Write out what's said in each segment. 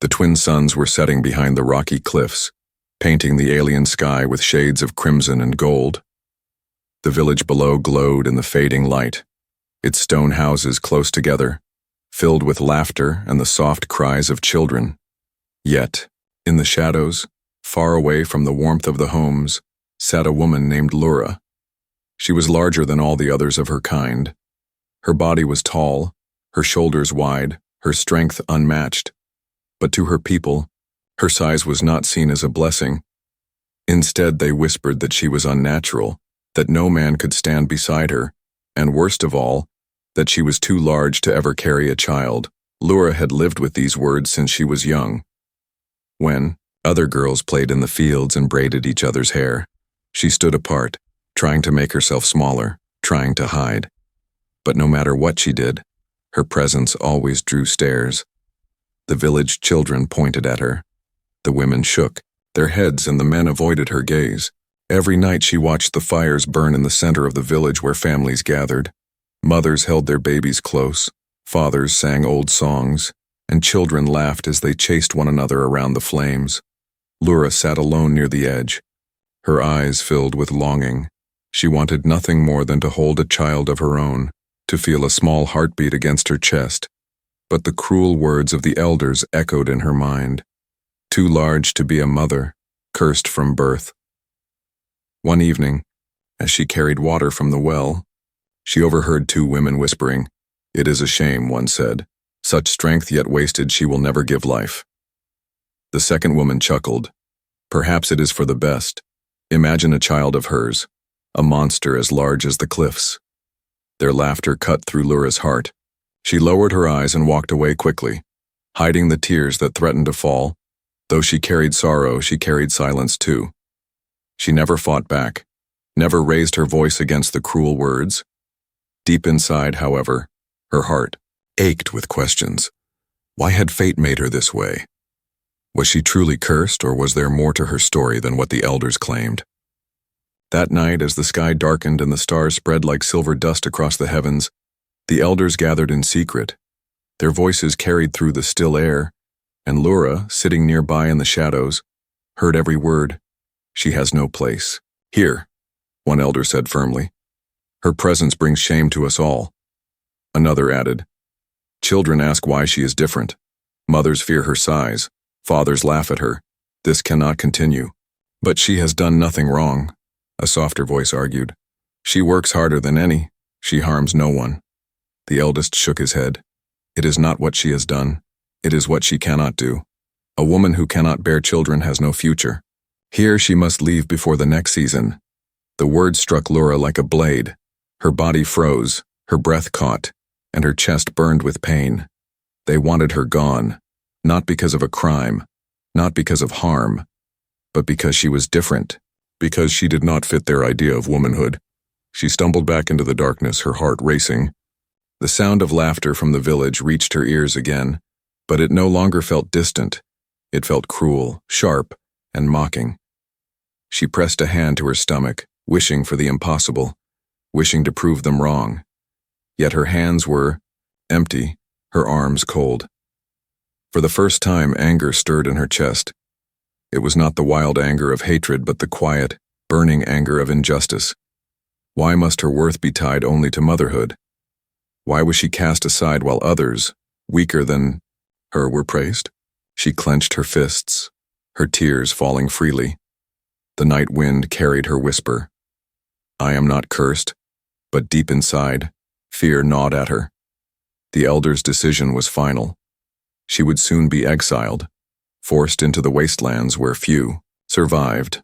The twin suns were setting behind the rocky cliffs, painting the alien sky with shades of crimson and gold. The village below glowed in the fading light, its stone houses close together, filled with laughter and the soft cries of children. Yet, in the shadows, far away from the warmth of the homes, sat a woman named Lura. She was larger than all the others of her kind. Her body was tall, her shoulders wide, her strength unmatched. But to her people, her size was not seen as a blessing. Instead, they whispered that she was unnatural, that no man could stand beside her, and worst of all, that she was too large to ever carry a child. Lura had lived with these words since she was young. When other girls played in the fields and braided each other's hair, she stood apart, trying to make herself smaller, trying to hide. But no matter what she did, her presence always drew stares. The village children pointed at her. The women shook their heads and the men avoided her gaze. Every night she watched the fires burn in the center of the village where families gathered. Mothers held their babies close, fathers sang old songs, and children laughed as they chased one another around the flames. Lura sat alone near the edge, her eyes filled with longing. She wanted nothing more than to hold a child of her own, to feel a small heartbeat against her chest. But the cruel words of the elders echoed in her mind. Too large to be a mother, cursed from birth. One evening, as she carried water from the well, she overheard two women whispering. "It is a shame," one said. "Such strength yet wasted, she will never give life." The second woman chuckled. "Perhaps it is for the best. Imagine a child of hers, a monster as large as the cliffs." Their laughter cut through Lura's heart. She lowered her eyes and walked away quickly, hiding the tears that threatened to fall. Though she carried sorrow, she carried silence too. She never fought back, never raised her voice against the cruel words. Deep inside, however, her heart ached with questions. Why had fate made her this way? Was she truly cursed, or was there more to her story than what the elders claimed? That night, as the sky darkened and the stars spread like silver dust across the heavens, the elders gathered in secret. Their voices carried through the still air, and Lura, sitting nearby in the shadows, heard every word. "She has no place here," one elder said firmly. "Her presence brings shame to us all." Another added, "Children ask why she is different. Mothers fear her size. Fathers laugh at her. This cannot continue." "But she has done nothing wrong," a softer voice argued. "She works harder than any. She harms no one." The eldest shook his head. "It is not what she has done. It is what she cannot do. A woman who cannot bear children has no future. Here she must leave before the next season." The words struck Lura like a blade. Her body froze, her breath caught, and her chest burned with pain. They wanted her gone, not because of a crime, not because of harm, but because she was different, because she did not fit their idea of womanhood. She stumbled back into the darkness, her heart racing. The sound of laughter from the village reached her ears again, but it no longer felt distant. It felt cruel, sharp, and mocking. She pressed a hand to her stomach, wishing for the impossible, wishing to prove them wrong. Yet her hands were empty, her arms cold. For the first time, anger stirred in her chest. It was not the wild anger of hatred, but the quiet, burning anger of injustice. Why must her worth be tied only to motherhood? Why was she cast aside while others, weaker than her, were praised? She clenched her fists, her tears falling freely. The night wind carried her whisper. "I am not cursed," but deep inside, fear gnawed at her. The elder's decision was final. She would soon be exiled, forced into the wastelands where few survived.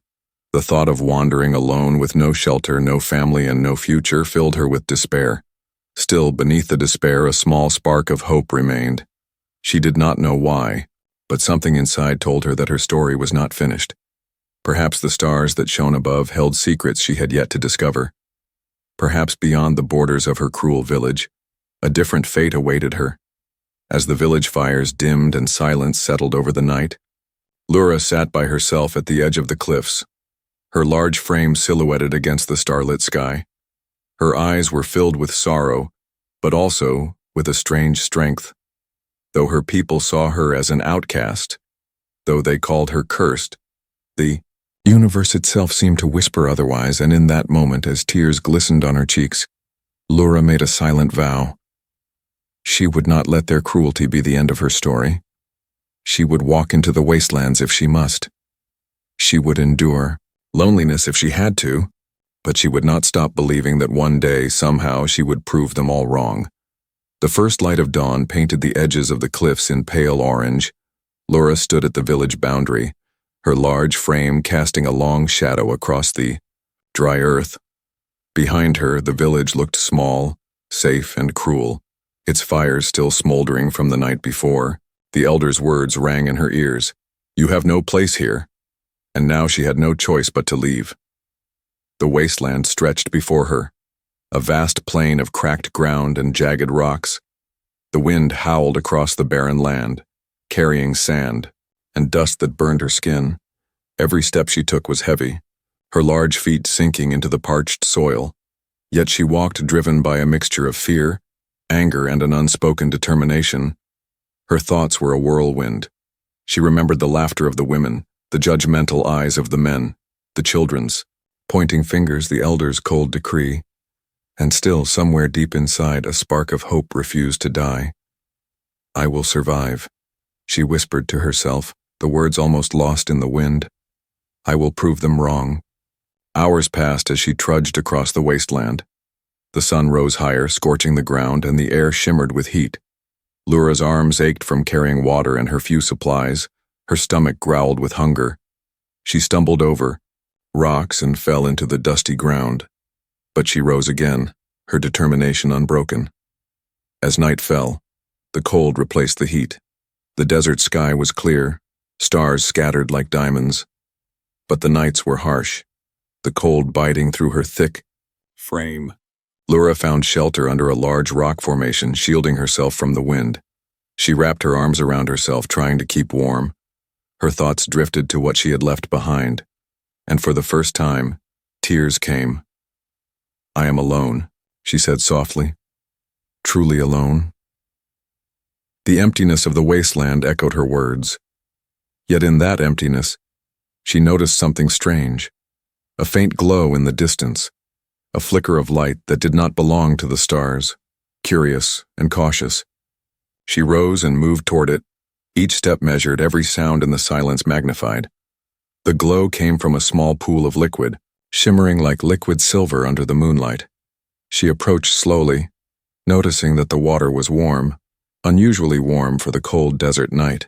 The thought of wandering alone with no shelter, no family, and no future filled her with despair. Still, beneath the despair, a small spark of hope remained. She did not know why, but something inside told her that her story was not finished. Perhaps the stars that shone above held secrets she had yet to discover. Perhaps beyond the borders of her cruel village, a different fate awaited her. As the village fires dimmed and silence settled over the night, Lura sat by herself at the edge of the cliffs, her large frame silhouetted against the starlit sky. Her eyes were filled with sorrow, but also with a strange strength. Though her people saw her as an outcast, though they called her cursed, the universe itself seemed to whisper otherwise, and in that moment, as tears glistened on her cheeks, Laura made a silent vow. She would not let their cruelty be the end of her story. She would walk into the wastelands if she must. She would endure loneliness if she had to, but she would not stop believing that one day, somehow, she would prove them all wrong. The first light of dawn painted the edges of the cliffs in pale orange. Laura stood at the village boundary, her large frame casting a long shadow across the dry earth. Behind her, the village looked small, safe, and cruel, its fires still smoldering from the night before. The elder's words rang in her ears. "You have no place here." And now she had no choice but to leave. The wasteland stretched before her, a vast plain of cracked ground and jagged rocks. The wind howled across the barren land, carrying sand and dust that burned her skin. Every step she took was heavy, her large feet sinking into the parched soil. Yet she walked driven by a mixture of fear, anger, and an unspoken determination. Her thoughts were a whirlwind. She remembered the laughter of the women, the judgmental eyes of the men, the children's pointing fingers, the elders' cold decree. And still, somewhere deep inside, a spark of hope refused to die. "I will survive," she whispered to herself, the words almost lost in the wind. "I will prove them wrong." Hours passed as she trudged across the wasteland. The sun rose higher, scorching the ground, and the air shimmered with heat. Laura's arms ached from carrying water and her few supplies. Her stomach growled with hunger. She stumbled over rocks and fell into the dusty ground. But she rose again, her determination unbroken. As night fell, the cold replaced the heat. The desert sky was clear, stars scattered like diamonds. But the nights were harsh, the cold biting through her thick frame. Laura found shelter under a large rock formation, shielding herself from the wind. She wrapped her arms around herself, trying to keep warm. Her thoughts drifted to what she had left behind, and for the first time, tears came. "I am alone," she said softly. "Truly alone." The emptiness of the wasteland echoed her words. Yet in that emptiness, she noticed something strange. A faint glow in the distance, a flicker of light that did not belong to the stars. Curious and cautious, she rose and moved toward it, each step measured, every sound in the silence magnified. The glow came from a small pool of liquid, shimmering like liquid silver under the moonlight. She approached slowly, noticing that the water was warm, unusually warm for the cold desert night.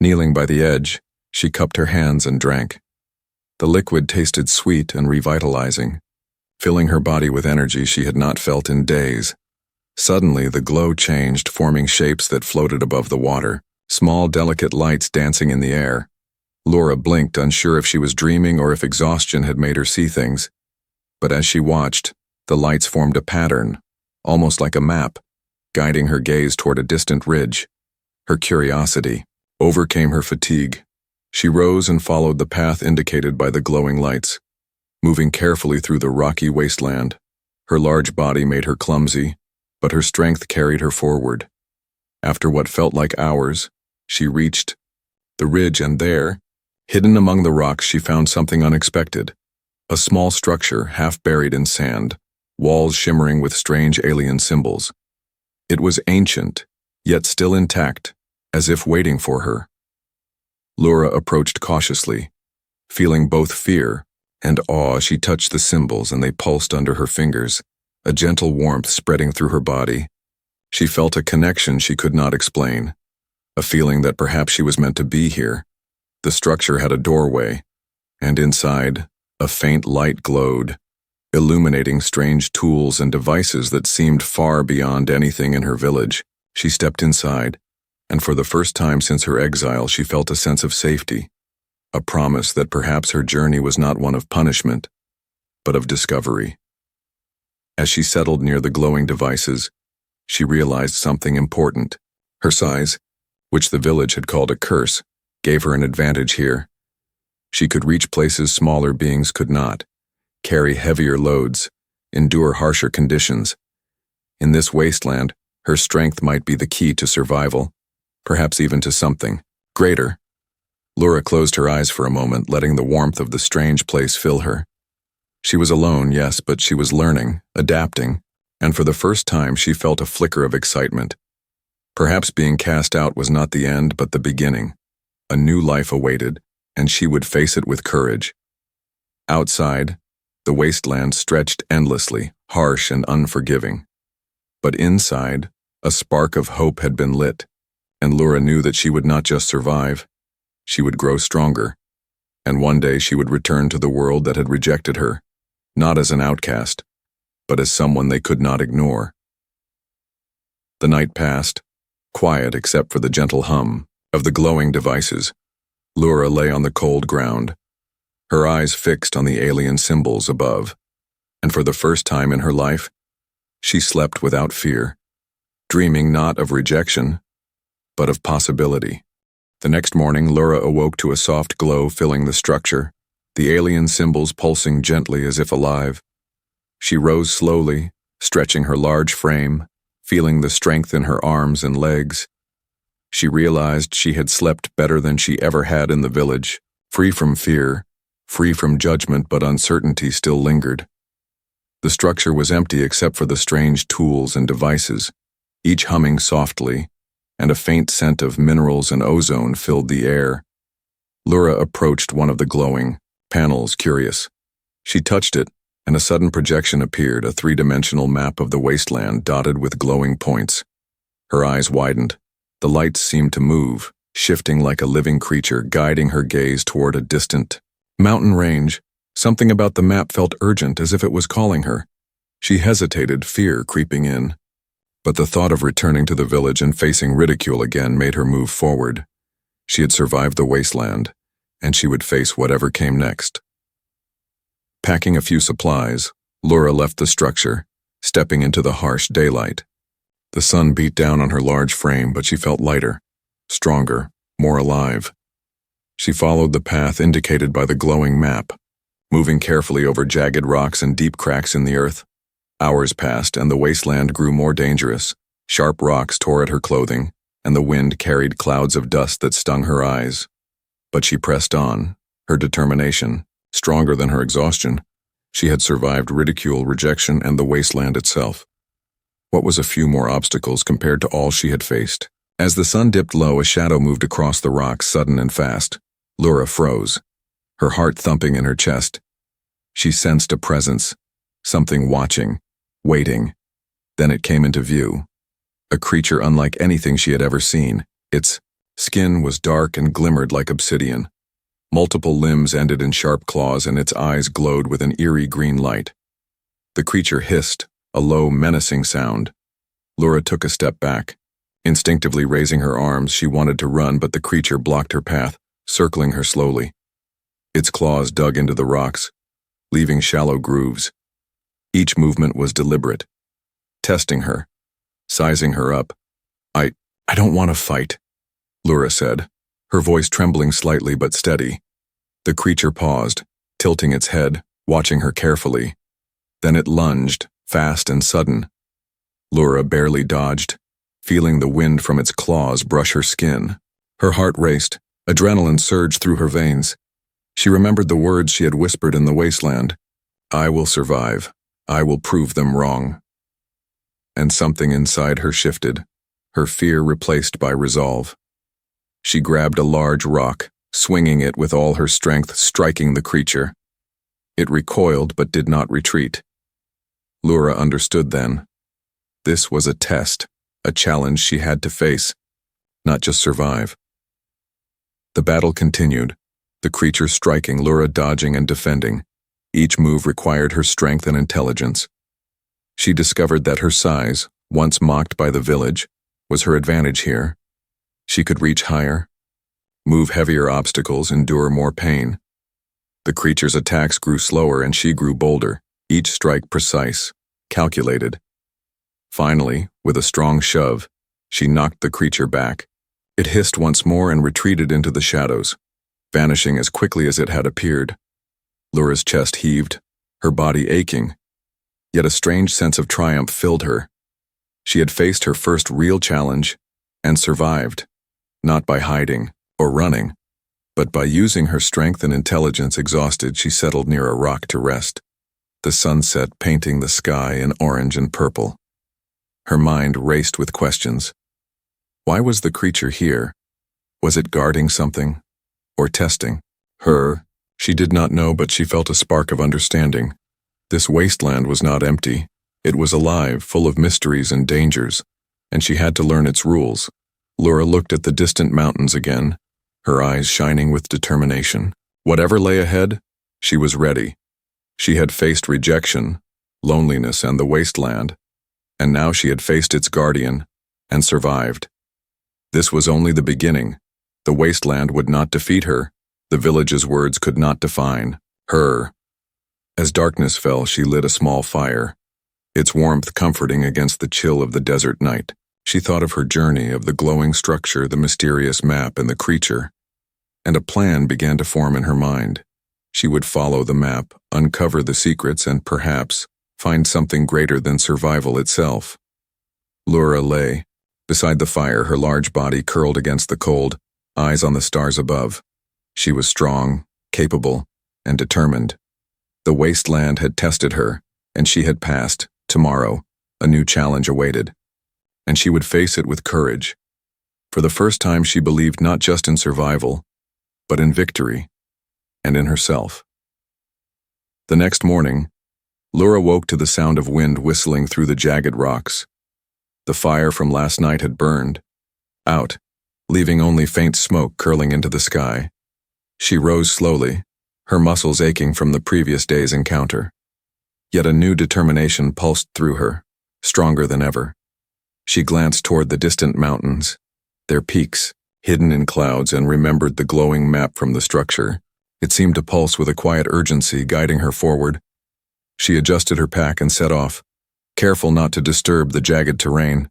Kneeling by the edge, she cupped her hands and drank. The liquid tasted sweet and revitalizing, filling her body with energy she had not felt in days. Suddenly, the glow changed, forming shapes that floated above the water, small, delicate lights dancing in the air. Laura blinked, unsure if she was dreaming or if exhaustion had made her see things. But as she watched, the lights formed a pattern, almost like a map, guiding her gaze toward a distant ridge. Her curiosity overcame her fatigue. She rose and followed the path indicated by the glowing lights, moving carefully through the rocky wasteland. Her large body made her clumsy, but her strength carried her forward. After what felt like hours, she reached the ridge, and there, hidden among the rocks, she found something unexpected. A small structure half buried in sand, walls shimmering with strange alien symbols. It was ancient, yet still intact, as if waiting for her. Laura approached cautiously. Feeling both fear and awe, she touched the symbols and they pulsed under her fingers, a gentle warmth spreading through her body. She felt a connection she could not explain, a feeling that perhaps she was meant to be here. The structure had a doorway, and inside, a faint light glowed, illuminating strange tools and devices that seemed far beyond anything in her village. She stepped inside, and for the first time since her exile, she felt a sense of safety, a promise that perhaps her journey was not one of punishment, but of discovery. As she settled near the glowing devices, she realized something important. Her size, which the village had called a curse, gave her an advantage here. She could reach places smaller beings could not, carry heavier loads, endure harsher conditions. In this wasteland, her strength might be the key to survival. perhaps even to something greater. Laura closed her eyes for a moment, letting the warmth of the strange place fill her. She was alone, yes, but she was learning, adapting, and for the first time she felt a flicker of excitement. Perhaps being cast out was not the end, but the beginning. A new life awaited, and she would face it with courage. Outside, the wasteland stretched endlessly, harsh and unforgiving. But inside, a spark of hope had been lit, and Laura knew that she would not just survive, she would grow stronger, and one day she would return to the world that had rejected her, not as an outcast, but as someone they could not ignore. The night passed, quiet except for the gentle hum of the glowing devices. Laura lay on the cold ground, her eyes fixed on the alien symbols above, and for the first time in her life, she slept without fear, dreaming not of rejection, but of possibility. The next morning, Laura awoke to a soft glow filling the structure, the alien symbols pulsing gently as if alive. She rose slowly, stretching her large frame, feeling the strength in her arms and legs. She realized she had slept better than she ever had in the village, free from fear, free from judgment, but uncertainty still lingered. The structure was empty except for the strange tools and devices, each humming softly, and a faint scent of minerals and ozone filled the air. Laura approached one of the glowing panels, curious. She touched it, and a sudden projection appeared, a three-dimensional map of the wasteland dotted with glowing points. Her eyes widened. The lights seemed to move, shifting like a living creature, guiding her gaze toward a distant mountain range. Something about the map felt urgent, as if it was calling her. She hesitated, fear creeping in. But the thought of returning to the village and facing ridicule again made her move forward. She had survived the wasteland, and she would face whatever came next. Packing a few supplies, Laura left the structure, stepping into the harsh daylight. The sun beat down on her large frame, but she felt lighter, stronger, more alive. She followed the path indicated by the glowing map, moving carefully over jagged rocks and deep cracks in the earth. Hours passed, and the wasteland grew more dangerous. Sharp rocks tore at her clothing, and the wind carried clouds of dust that stung her eyes. But she pressed on, her determination stronger than her exhaustion. She had survived ridicule, rejection, and the wasteland itself. What was a few more obstacles compared to all she had faced? As the sun dipped low, a shadow moved across the rocks, sudden and fast. Laura froze, her heart thumping in her chest. She sensed a presence, something watching, waiting. Then it came into view. A creature unlike anything she had ever seen. Its skin was dark and glimmered like obsidian. Multiple limbs ended in sharp claws, and its eyes glowed with an eerie green light. The creature hissed, a low, menacing sound. Laura took a step back. Instinctively raising her arms, she wanted to run, but the creature blocked her path, circling her slowly. Its claws dug into the rocks, leaving shallow grooves. Each movement was deliberate, testing her, sizing her up. I don't want to fight, Laura said, her voice trembling slightly but steady. The creature paused, tilting its head, watching her carefully. Then it lunged, fast and sudden. Laura barely dodged, feeling the wind from its claws brush her skin. Her heart raced, adrenaline surged through her veins. She remembered the words she had whispered in the wasteland. I will survive. I will prove them wrong. And something inside her shifted, her fear replaced by resolve. She grabbed a large rock, swinging it with all her strength, striking the creature. It recoiled but did not retreat. Laura understood then. This was a test, a challenge she had to face, not just survive. The battle continued, the creature striking, Laura dodging and defending. Each move required her strength and intelligence. She discovered that her size, once mocked by the village, was her advantage here. She could reach higher, move heavier obstacles, endure more pain. The creature's attacks grew slower and she grew bolder, each strike precise, calculated. Finally, with a strong shove, she knocked the creature back. It hissed once more and retreated into the shadows, vanishing as quickly as it had appeared. Laura's chest heaved, her body aching, yet a strange sense of triumph filled her. She had faced her first real challenge and survived. not by hiding or running, but by using her strength and intelligence. Exhausted, she settled near a rock to rest, the sunset painting the sky in orange and purple. Her mind raced with questions. Why was the creature here? Was it guarding something? Or testing her? She did not know, but she felt a spark of understanding. This wasteland was not empty. It was alive, full of mysteries and dangers, and she had to learn its rules. Laura looked at the distant mountains again, her eyes shining with determination. Whatever lay ahead, she was ready. She had faced rejection, loneliness, and the wasteland, and now she had faced its guardian and survived. This was only the beginning. The wasteland would not defeat her. The village's words could not define her. As darkness fell, she lit a small fire, its warmth comforting against the chill of the desert night. She thought of her journey, of the glowing structure, the mysterious map, and the creature, and a plan began to form in her mind. She would follow the map, uncover the secrets, and perhaps find something greater than survival itself. Laura lay beside the fire, her large body curled against the cold, eyes on the stars above. She was strong, capable, and determined. The wasteland had tested her, and she had passed. Tomorrow, a new challenge awaited, and she would face it with courage. For the first time, she believed not just in survival, but in victory, and in herself. The next morning, Laura woke to the sound of wind whistling through the jagged rocks. The fire from last night had burned out, leaving only faint smoke curling into the sky. She rose slowly, her muscles aching from the previous day's encounter. Yet a new determination pulsed through her, stronger than ever. She glanced toward the distant mountains, their peaks hidden in clouds, and remembered the glowing map from the structure. It seemed to pulse with a quiet urgency, guiding her forward. She adjusted her pack and set off, careful not to disturb the jagged terrain.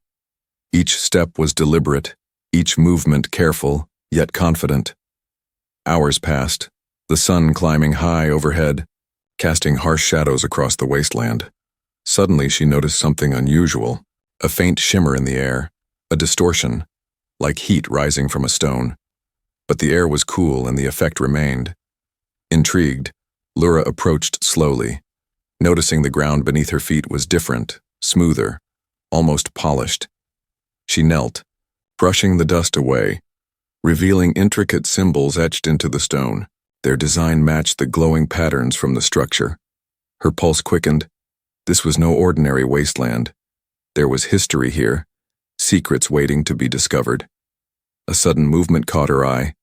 Each step was deliberate, each movement careful, yet confident. Hours passed, the sun climbing high overhead, casting harsh shadows across the wasteland. Suddenly she noticed something unusual, a faint shimmer in the air, a distortion, like heat rising from a stone. But the air was cool and the effect remained. Intrigued, Laura approached slowly, noticing the ground beneath her feet was different, smoother, almost polished. She knelt, brushing the dust away, revealing intricate symbols etched into the stone. Their design matched the glowing patterns from the structure. Her pulse quickened. This was no ordinary wasteland. There was history here, secrets waiting to be discovered. A sudden movement caught her eye,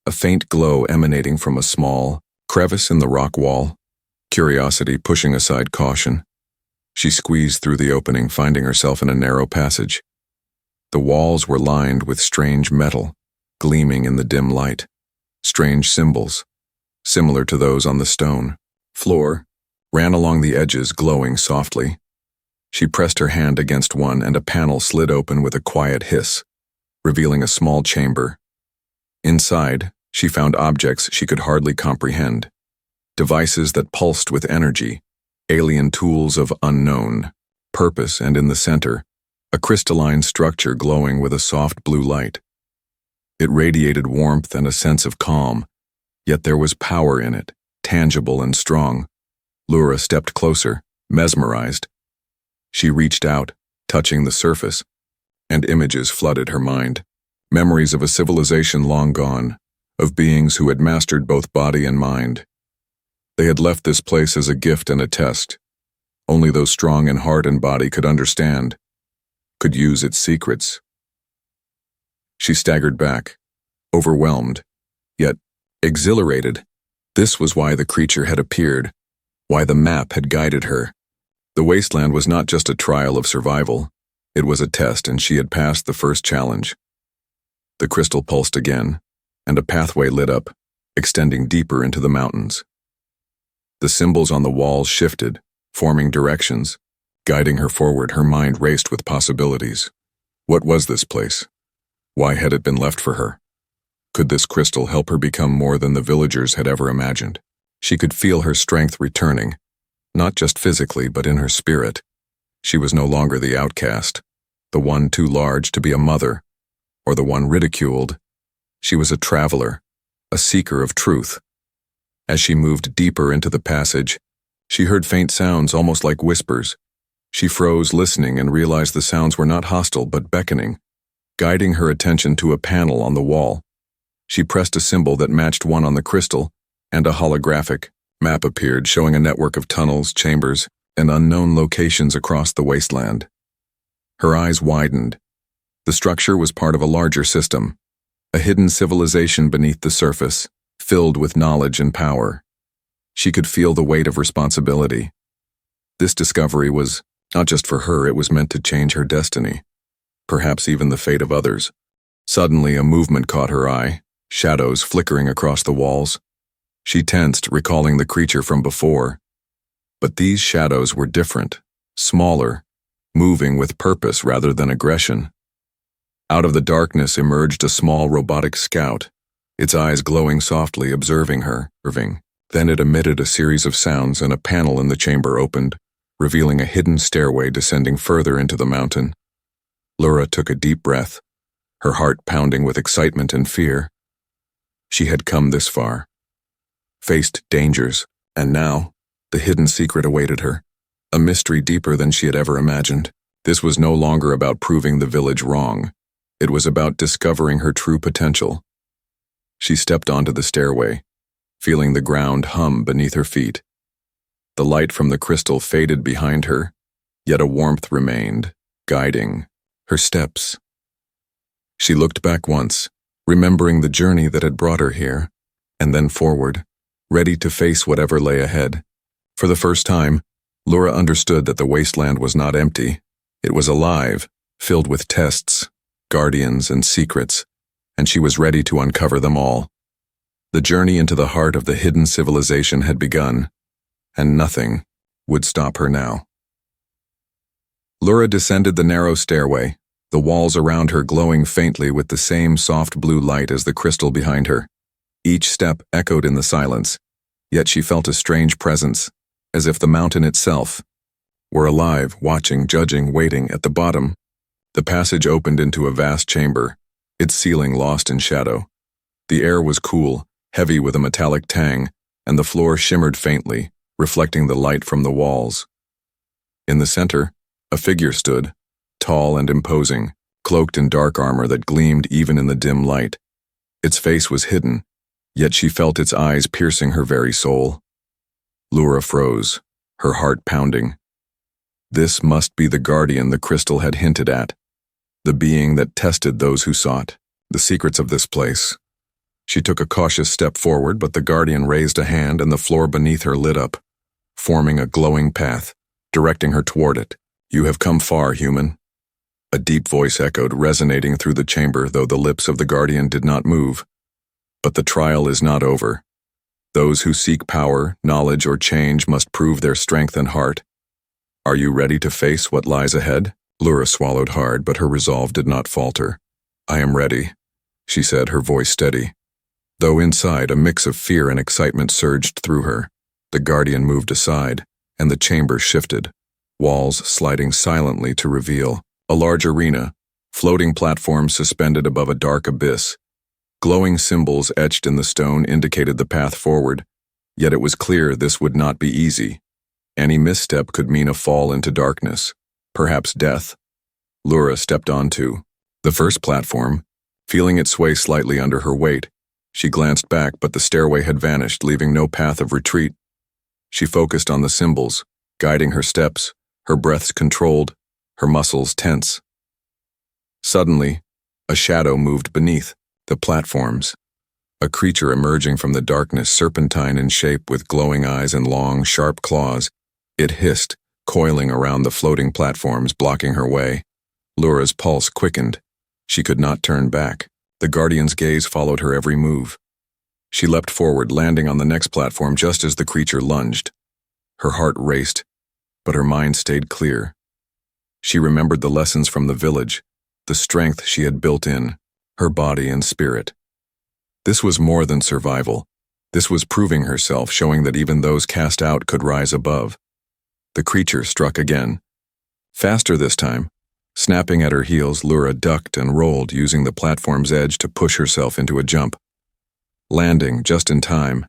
a faint glow emanating from a small crevice in the rock wall, curiosity pushing aside caution. She squeezed through the opening, finding herself in a narrow passage. The walls were lined with strange metal, gleaming in the dim light. Strange symbols, similar to those on the stone floor, ran along the edges, glowing softly. She pressed her hand against one, and a panel slid open with a quiet hiss, revealing a small chamber. Inside, she found objects she could hardly comprehend, devices that pulsed with energy, alien tools of unknown purpose, and in the center, a crystalline structure glowing with a soft blue light. It radiated warmth and a sense of calm, yet there was power in it, tangible and strong. Laura stepped closer, mesmerized. She reached out, touching the surface, and images flooded her mind. Memories of a civilization long gone, of beings who had mastered both body and mind. They had left this place as a gift and a test. Only those strong in heart and body could understand, could use its secrets. She staggered back, overwhelmed, yet exhilarated. This was why the creature had appeared, why the map had guided her. The wasteland was not just a trial of survival, it was a test, and she had passed the first challenge. The crystal pulsed again, and a pathway lit up, extending deeper into the mountains. The symbols on the walls shifted, forming directions. Guiding her forward, her mind raced with possibilities. What was this place? Why had it been left for her? Could this crystal help her become more than the villagers had ever imagined? She could feel her strength returning, not just physically but in her spirit. She was no longer the outcast, the one too large to be a mother, or the one ridiculed, She was a traveler, a seeker of truth. As she moved deeper into the passage, she heard faint sounds almost like whispers. She froze, listening, and realized the sounds were not hostile but beckoning, guiding her attention to a panel on the wall. She pressed a symbol that matched one on the crystal, and a holographic map appeared showing a network of tunnels, chambers, and unknown locations across the wasteland. Her eyes widened. The structure was part of a larger system, a hidden civilization beneath the surface, filled with knowledge and power. She could feel the weight of responsibility. This discovery was not just for her, it was meant to change her destiny, perhaps even the fate of others. Suddenly, a movement caught her eye, shadows flickering across the walls. She tensed, recalling the creature from before. But these shadows were different, smaller, moving with purpose rather than aggression. Out of the darkness emerged a small robotic scout, its eyes glowing softly, observing her. Then it emitted a series of sounds and a panel in the chamber opened, revealing a hidden stairway descending further into the mountain. Lura took a deep breath, her heart pounding with excitement and fear. She had come this far, faced dangers, and now the hidden secret awaited her, a mystery deeper than she had ever imagined. This was no longer about proving the village wrong. It was about discovering her true potential. She stepped onto the stairway, feeling the ground hum beneath her feet. The light from the crystal faded behind her, yet a warmth remained, guiding her steps. She looked back once, remembering the journey that had brought her here, and then forward, ready to face whatever lay ahead. For the first time, Lura understood that the wasteland was not empty. It was alive, filled with tests, guardians, and secrets, and she was ready to uncover them all. The journey into the heart of the hidden civilization had begun, and nothing would stop her now. Lura descended the narrow stairway, the walls around her glowing faintly with the same soft blue light as the crystal behind her. Each step echoed in the silence, yet she felt a strange presence, as if the mountain itself were alive, watching, judging, waiting. At the bottom, the passage opened into a vast chamber, its ceiling lost in shadow. The air was cool, heavy with a metallic tang, and the floor shimmered faintly, reflecting the light from the walls. In the center, a figure stood, tall and imposing, cloaked in dark armor that gleamed even in the dim light. Its face was hidden, yet she felt its eyes piercing her very soul. Lura froze, her heart pounding. This must be the guardian the crystal had hinted at, the being that tested those who sought the secrets of this place. She took a cautious step forward, but the guardian raised a hand and the floor beneath her lit up, forming a glowing path, directing her toward it. "You have come far, human." A deep voice echoed, resonating through the chamber, though the lips of the guardian did not move. "But the trial is not over. Those who seek power, knowledge, or change must prove their strength and heart. Are you ready to face what lies ahead?" Lura swallowed hard, but her resolve did not falter. "I am ready," she said, her voice steady. Though inside, a mix of fear and excitement surged through her. The guardian moved aside, and the chamber shifted, walls sliding silently to reveal a large arena, floating platforms suspended above a dark abyss. Glowing symbols etched in the stone indicated the path forward, yet it was clear this would not be easy. Any misstep could mean a fall into darkness, perhaps death. Lura stepped onto the first platform, feeling it sway slightly under her weight. She glanced back, but the stairway had vanished, leaving no path of retreat. She focused on the symbols, guiding her steps, her breaths controlled, her muscles tense. Suddenly, a shadow moved beneath the platforms, a creature emerging from the darkness, serpentine in shape with glowing eyes and long, sharp claws. It hissed, coiling around the floating platforms, blocking her way. Lura's pulse quickened. She could not turn back. The guardian's gaze followed her every move. She leapt forward, landing on the next platform just as the creature lunged. Her heart raced, but her mind stayed clear. She remembered the lessons from the village, the strength she had built in her body and spirit. This was more than survival. This was proving herself, showing that even those cast out could rise above. The creature struck again. Faster this time, Snapping at her heels, Lura ducked and rolled, using the platform's edge to push herself into a jump. Landing just in time,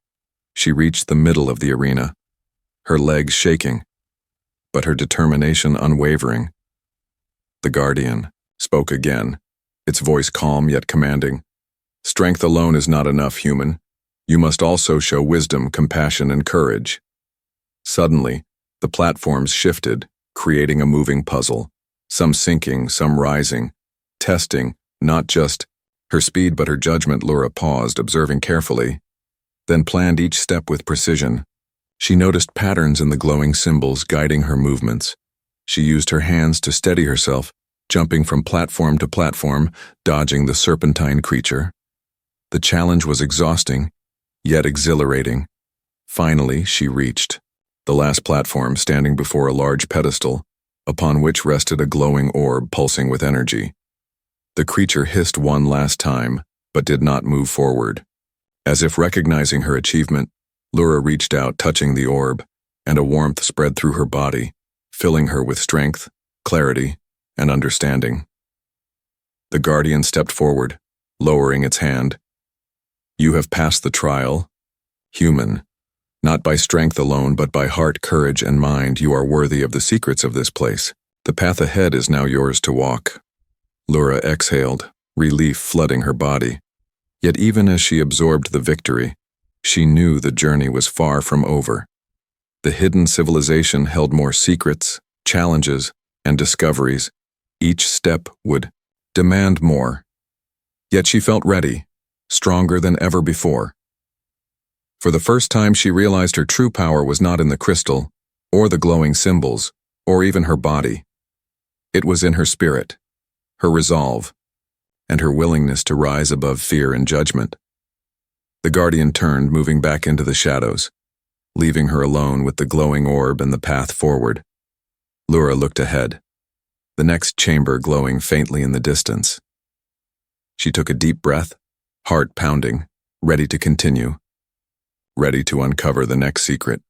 she reached the middle of the arena, her legs shaking, but her determination unwavering. The Guardian spoke again, its voice calm yet commanding. "Strength alone is not enough, human. You must also show wisdom, compassion, and courage." Suddenly, the platforms shifted, creating a moving puzzle, some sinking, some rising, testing not just her speed but her judgment. Lura paused, observing carefully, then planned each step with precision. She noticed patterns in the glowing symbols guiding her movements. She used her hands to steady herself, jumping from platform to platform, dodging the serpentine creature. The challenge was exhausting, yet exhilarating. Finally, she reached the last platform, standing before a large pedestal, upon which rested a glowing orb pulsing with energy. The creature hissed one last time, but did not move forward. As if recognizing her achievement, Lura reached out, touching the orb, and a warmth spread through her body, filling her with strength, clarity, and understanding. The Guardian stepped forward, lowering its hand. "You have passed the trial, human. Not by strength alone, but by heart, courage, and mind, you are worthy of the secrets of this place. The path ahead is now yours to walk." Lura exhaled, relief flooding her body. Yet even as she absorbed the victory, she knew the journey was far from over. The hidden civilization held more secrets, challenges, and discoveries. Each step would demand more. Yet she felt ready, stronger than ever before. For the first time, she realized her true power was not in the crystal, or the glowing symbols, or even her body. It was in her spirit, her resolve, and her willingness to rise above fear and judgment. The Guardian turned, moving back into the shadows, leaving her alone with the glowing orb and the path forward. Lura looked ahead, the next chamber glowing faintly in the distance. She took a deep breath, heart pounding, ready to continue, ready to uncover the next secret,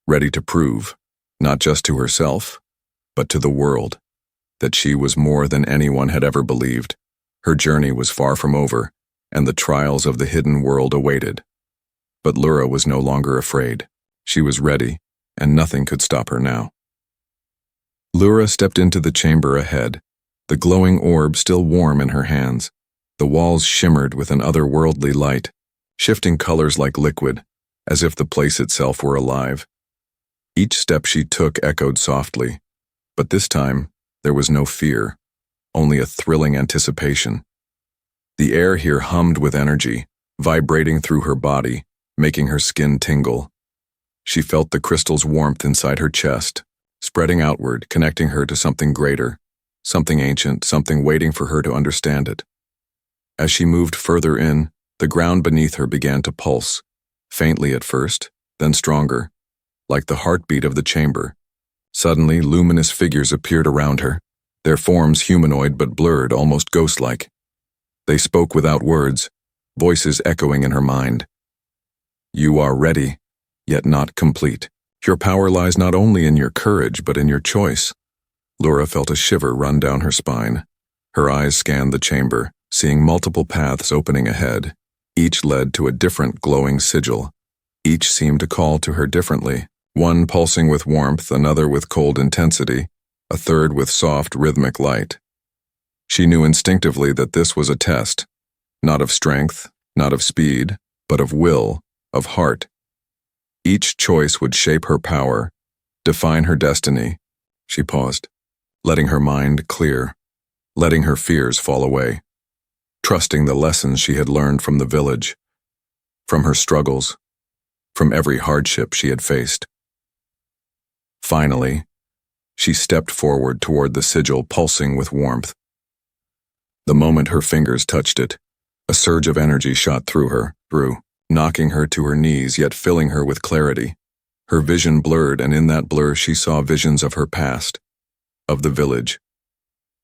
ready to prove, not just to herself, but to the world, that she was more than anyone had ever believed. Her journey was far from over, and the trials of the hidden world awaited. But Lura was no longer afraid. She was ready, and nothing could stop her now. Lura stepped into the chamber ahead, the glowing orb still warm in her hands. The walls shimmered with an otherworldly light, shifting colors like liquid, as if the place itself were alive. Each step she took echoed softly, but this time there was no fear, only a thrilling anticipation. The air here hummed with energy, vibrating through her body, making her skin tingle. She felt the crystal's warmth inside her chest, spreading outward, connecting her to something greater, something ancient, something waiting for her to understand it. As she moved further in, the ground beneath her began to pulse, faintly at first, then stronger, like the heartbeat of the chamber. Suddenly, luminous figures appeared around her, their forms humanoid but blurred, almost ghost-like. They spoke without words, voices echoing in her mind. "You are ready, yet not complete. Your power lies not only in your courage, but in your choice." Lura felt a shiver run down her spine. Her eyes scanned the chamber, seeing multiple paths opening ahead. Each led to a different glowing sigil. Each seemed to call to her differently, one pulsing with warmth, another with cold intensity, a third with soft, rhythmic light. She knew instinctively that this was a test, not of strength, not of speed, but of will, of heart. Each choice would shape her power, define her destiny. She paused, letting her mind clear, letting her fears fall away, trusting the lessons she had learned from the village, from her struggles, from every hardship she had faced. Finally, she stepped forward toward the sigil pulsing with warmth. The moment her fingers touched it, a surge of energy shot through her, knocking her to her knees yet filling her with clarity. Her vision blurred, and in that blur she saw visions of her past, of the village,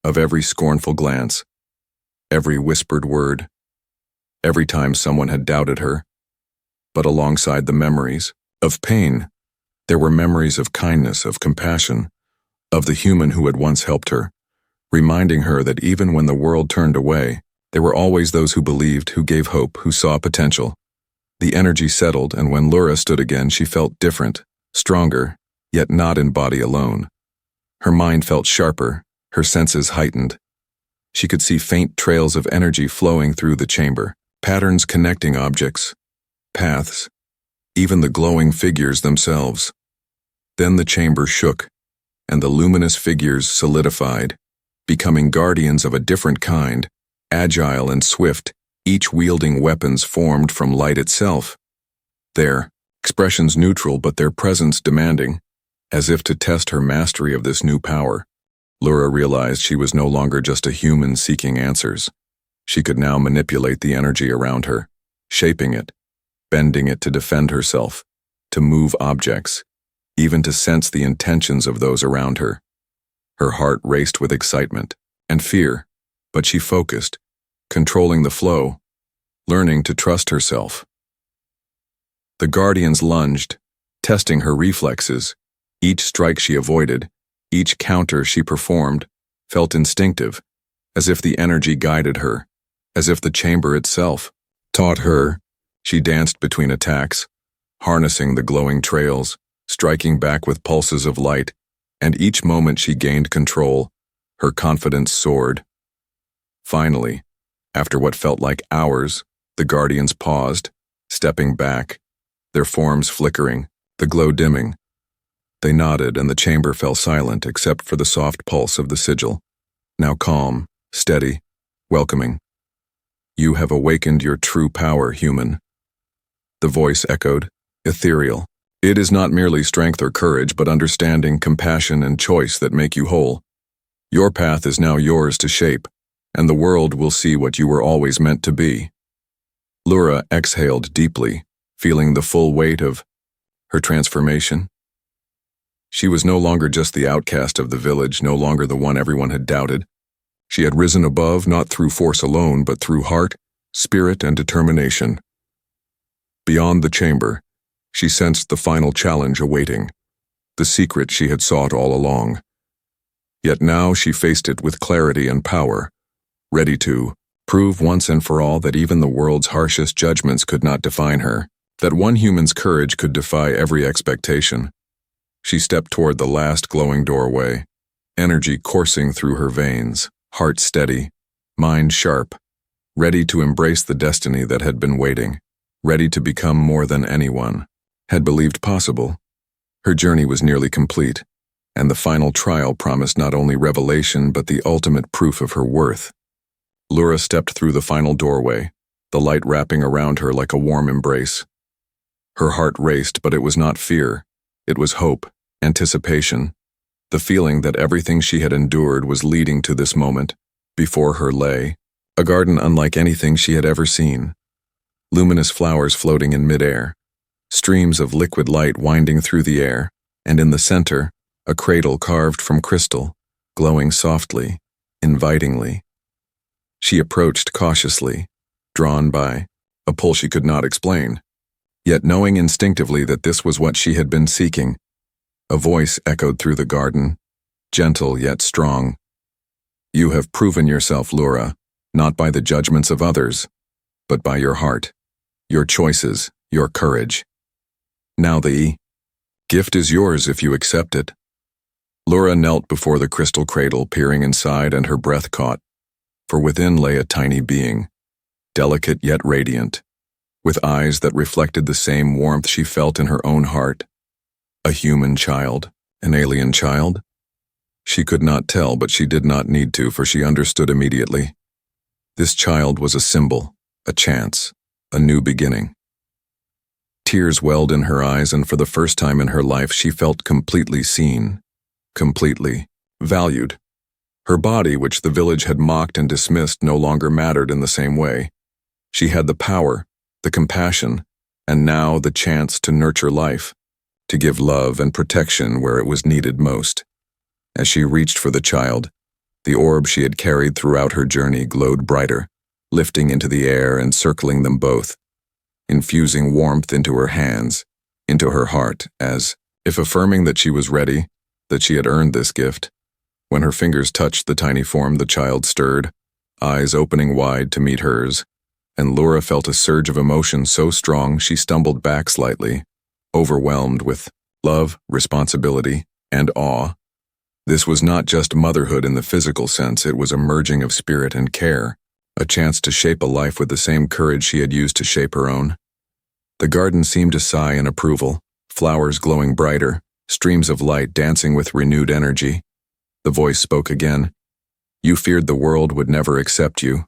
of every scornful glance, every whispered word, every time someone had doubted her. But alongside the memories of pain, there were memories of kindness, of compassion, of the human who had once helped her. reminding her that even when the world turned away, there were always those who believed, who gave hope, who saw potential. The energy settled, and when Lura stood again, she felt different, stronger, yet not in body alone. Her mind felt sharper, her senses heightened. She could see faint trails of energy flowing through the chamber, patterns connecting objects, paths, even the glowing figures themselves. Then the chamber shook, and the luminous figures solidified, becoming guardians of a different kind, agile and swift, each wielding weapons formed from light itself. Their expressions neutral, but their presence demanding, as if to test her mastery of this new power. Lura realized she was no longer just a human seeking answers. She could now manipulate the energy around her, shaping it, bending it to defend herself, to move objects, even to sense the intentions of those around her. Her heart raced with excitement and fear, but she focused, controlling the flow, learning to trust herself. The guardians lunged, testing her reflexes. Each strike she avoided, each counter she performed, felt instinctive, as if the energy guided her, as if the chamber itself taught her. She danced between attacks, harnessing the glowing trails, striking back with pulses of light, and each moment she gained control, her confidence soared. Finally, after what felt like hours, the guardians paused, stepping back, their forms flickering, the glow dimming. They nodded, and the chamber fell silent except for the soft pulse of the sigil, now calm, steady, welcoming. "You have awakened your true power, human." The voice echoed, ethereal. "It is not merely strength or courage, but understanding, compassion, and choice that make you whole. Your path is now yours to shape, and the world will see what you were always meant to be." Lura exhaled deeply, feeling the full weight of her transformation. She was no longer just the outcast of the village, no longer the one everyone had doubted. She had risen above, not through force alone, but through heart, spirit, and determination. Beyond the chamber, she sensed the final challenge awaiting, the secret she had sought all along. Yet now she faced it with clarity and power, ready to prove once and for all that even the world's harshest judgments could not define her, that one human's courage could defy every expectation. She stepped toward the last glowing doorway, energy coursing through her veins, heart steady, mind sharp, ready to embrace the destiny that had been waiting, ready to become more than anyone had believed possible. Her journey was nearly complete, and the final trial promised not only revelation but the ultimate proof of her worth. Lura stepped through the final doorway, the light wrapping around her like a warm embrace. Her heart raced, but it was not fear. It was hope, anticipation, the feeling that everything she had endured was leading to this moment. Before her lay a garden unlike anything she had ever seen. Luminous flowers floating in midair, streams of liquid light winding through the air, and in the center, a cradle carved from crystal, glowing softly, invitingly. She approached cautiously, drawn by a pull she could not explain. Yet knowing instinctively that this was what she had been seeking, a voice echoed through the garden, gentle yet strong. "You have proven yourself, Lura, not by the judgments of others, but by your heart, your choices, your courage. Now the gift is yours if you accept it." Lura knelt before the crystal cradle, peering inside, and her breath caught, for within lay a tiny being, delicate yet radiant, with eyes that reflected the same warmth she felt in her own heart. A human child, an alien child? She could not tell, but she did not need to, for she understood immediately. This child was a symbol, a chance, a new beginning. Tears welled in her eyes, and for the first time in her life she felt completely seen, completely valued. Her body, which the village had mocked and dismissed, no longer mattered in the same way. She had the power, the compassion, and now the chance to nurture life, to give love and protection where it was needed most. As she reached for the child, the orb she had carried throughout her journey glowed brighter, lifting into the air and circling them both, infusing warmth into her hands, into her heart, as if affirming that she was ready, that she had earned this gift. When her fingers touched the tiny form, the child stirred, eyes opening wide to meet hers, and Laura felt a surge of emotion so strong she stumbled back slightly, overwhelmed with love, responsibility, and awe. This was not just motherhood in the physical sense, it was a merging of spirit and care, a chance to shape a life with the same courage she had used to shape her own. The garden seemed to sigh in approval, flowers glowing brighter, streams of light dancing with renewed energy. The voice spoke again. You feared the world would never accept you,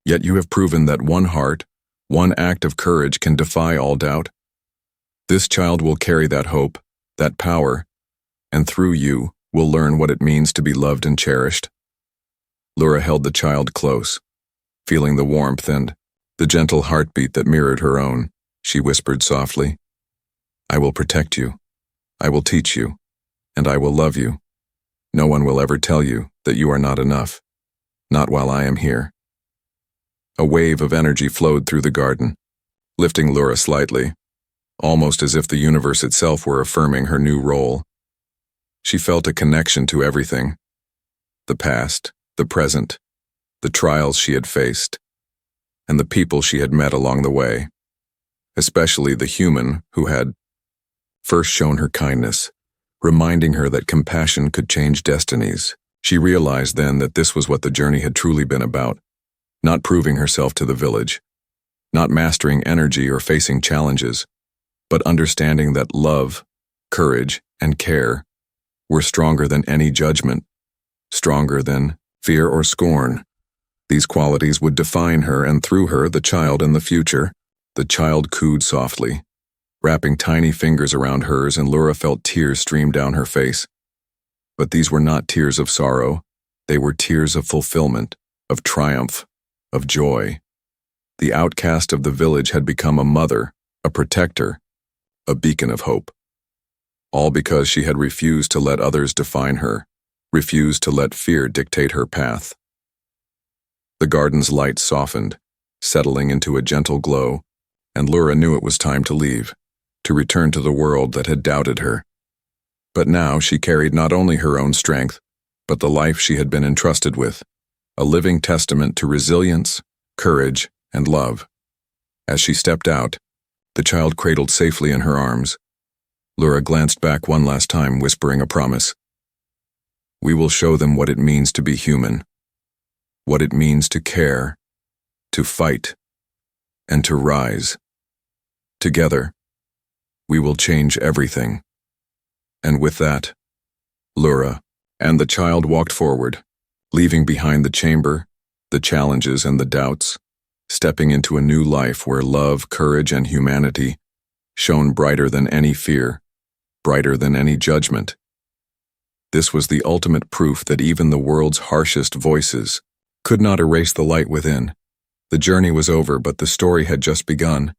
yet you have proven that one heart, one act of courage can defy all doubt. This child will carry that hope, that power, and through you will learn what it means to be loved and cherished. Laura held the child close, feeling the warmth and the gentle heartbeat that mirrored her own. She whispered softly, I will protect you, I will teach you, and I will love you. No one will ever tell you that you are not enough, not while I am here. A wave of energy flowed through the garden, lifting Laura slightly, almost as if the universe itself were affirming her new role. She felt a connection to everything, the past, the present, the trials she had faced, and the people she had met along the way, especially the human who had first shown her kindness, reminding her that compassion could change destinies. She realized then that this was what the journey had truly been about, not proving herself to the village, not mastering energy or facing challenges, but understanding that love, courage, and care were stronger than any judgment, stronger than fear or scorn. These qualities would define her, and through her, the child in the future. The child cooed softly, wrapping tiny fingers around hers, and Laura felt tears stream down her face. But these were not tears of sorrow. They were tears of fulfillment, of triumph, of joy. The outcast of the village had become a mother, a protector, a beacon of hope. All because she had refused to let others define her, refused to let fear dictate her path. The garden's light softened, settling into a gentle glow, and Laura knew it was time to leave, to return to the world that had doubted her. But now she carried not only her own strength, but the life she had been entrusted with, a living testament to resilience, courage, and love. As she stepped out, the child cradled safely in her arms, Laura glanced back one last time, whispering a promise. We will show them what it means to be human, what it means to care, to fight, and to rise. Together, we will change everything. And with that, Laura and the child walked forward, leaving behind the chamber, the challenges and the doubts, stepping into a new life where love, courage, and humanity shone brighter than any fear, brighter than any judgment. This was the ultimate proof that even the world's harshest voices could not erase the light within. The journey was over, but the story had just begun.